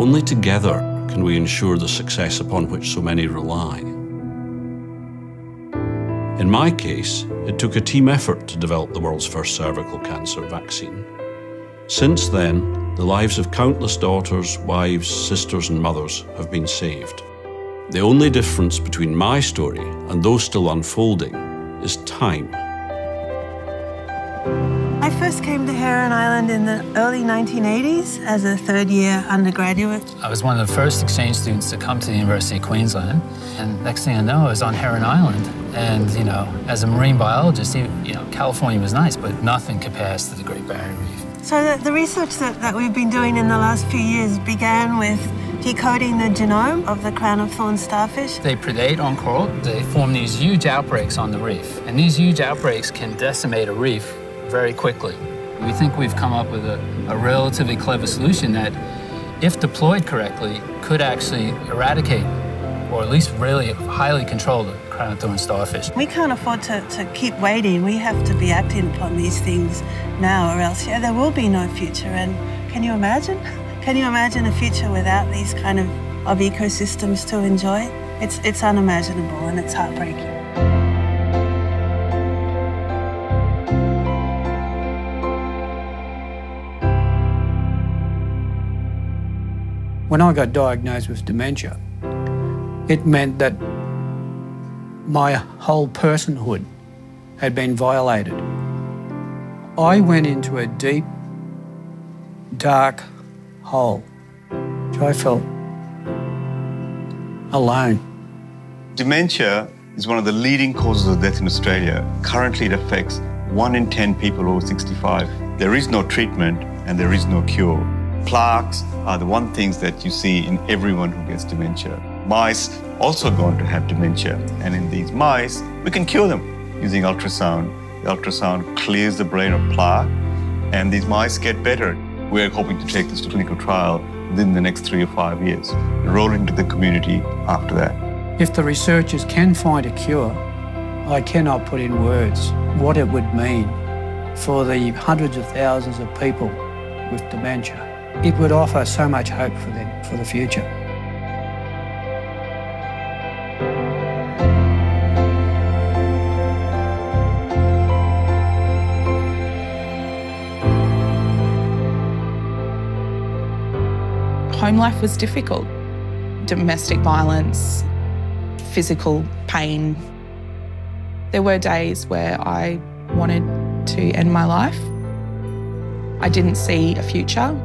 Only together can we ensure the success upon which so many rely. In my case, it took a team effort to develop the world's first cervical cancer vaccine. Since then, the lives of countless daughters, wives, sisters and mothers have been saved. The only difference between my story and those still unfolding is time. I first came to Heron Island in the early 1980s as a third-year undergraduate. I was one of the first exchange students to come to the University of Queensland, and next thing I know, I was on Heron Island. And, as a marine biologist, California was nice, but nothing compares to the Great Barrier Reef. So the research that we've been doing in the last few years began with decoding the genome of the crown-of-thorns starfish. They predate on coral. They form these huge outbreaks on the reef, and these huge outbreaks can decimate a reef very quickly. We think we've come up with a relatively clever solution that, if deployed correctly, could actually eradicate, or at least really highly control the crown-of-thorns starfish. We can't afford to keep waiting. We have to be acting upon these things now, or else there will be no future. And can you imagine? Can you imagine a future without these kind of ecosystems to enjoy? It's unimaginable and it's heartbreaking. When I got diagnosed with dementia, it meant that my whole personhood had been violated. I went into a deep, dark hole, which I felt alone. Dementia is one of the leading causes of death in Australia. Currently, it affects 1 in 10 people over 65. There is no treatment and there is no cure. Plaques are the one things that you see in everyone who gets dementia. Mice also go on to have dementia, and in these mice, we can cure them using ultrasound. The ultrasound clears the brain of plaque, and these mice get better. We're hoping to take this to clinical trial within the next 3 or 5 years, roll into the community after that. If the researchers can find a cure, I cannot put in words what it would mean for the hundreds of thousands of people with dementia. It would offer so much hope for them for the future. Home life was difficult. Domestic violence, physical pain. There were days where I wanted to end my life. I didn't see a future.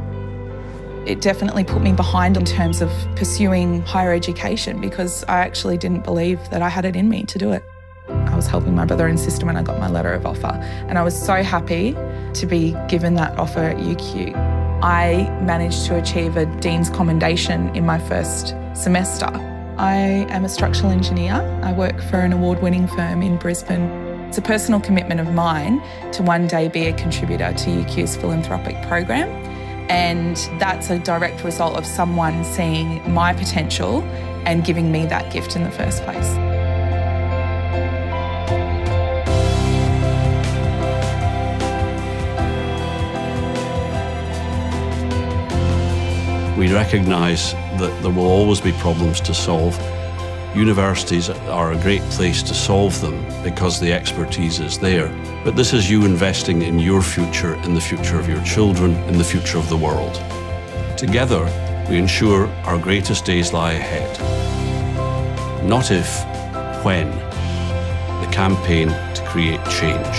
It definitely put me behind in terms of pursuing higher education because I actually didn't believe that I had it in me to do it. I was helping my brother and sister when I got my letter of offer, and I was so happy to be given that offer at UQ. I managed to achieve a Dean's Commendation in my first semester. I am a structural engineer. I work for an award-winning firm in Brisbane. It's a personal commitment of mine to one day be a contributor to UQ's philanthropic program. And that's a direct result of someone seeing my potential and giving me that gift in the first place. We recognise that there will always be problems to solve. Universities are a great place to solve them because the expertise is there. But this is you investing in your future, in the future of your children, in the future of the world. Together, we ensure our greatest days lie ahead. Not if, when. The campaign to create change.